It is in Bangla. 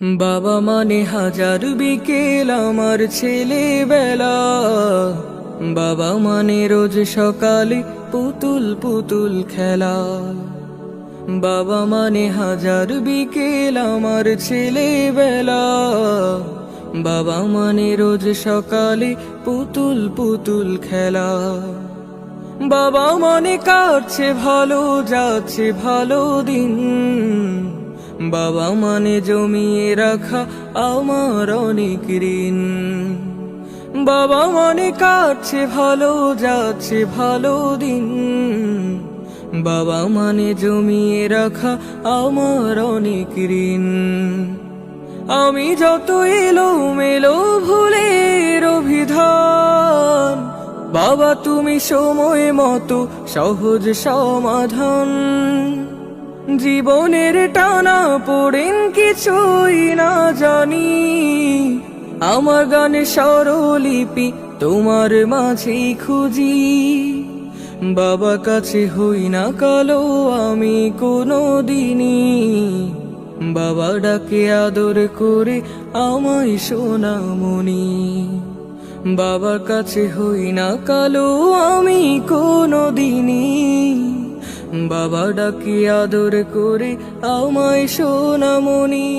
বাবা মানে হাজার বিকেল আমার ছেলেবেলা, বাবা মানে রোজ সকালে পুতুল পুতুল খেলা। বাবা মানে হাজার বিকেল আমার ছেলেবেলা, বাবা মানে রোজ সকালে পুতুল পুতুল খেলা। বাবা মানে কাটছে ভালো, যাচ্ছে ভালো দিন, বাবা মানে জমিয়ে রাখা আমার অনেক ঋণ। বাবা মানে কাটছে ভালো, যাচ্ছে ভালো দিন, বাবা মানে জমিয়ে রাখা আমার অনেক ঋণ। আমি যত এলোমেলো ভুলের অভিধান, বাবা তুমি সময় মতো সহজ সমাধান। জীবনের টানা পড়েন কিছুই না জানি, আমার গানে স্বরলিপি তোমার মাঝেই খুঁজি। বাবা কাছে হই না কালো আমি কোনো দিনই, বাবা ডাকে আদর করে আমায় সোনামণি। বাবার কাছে হই না কালো আমি কোনো দিনই, বাবা ডাকে আদর করে আমায় সোনামণি।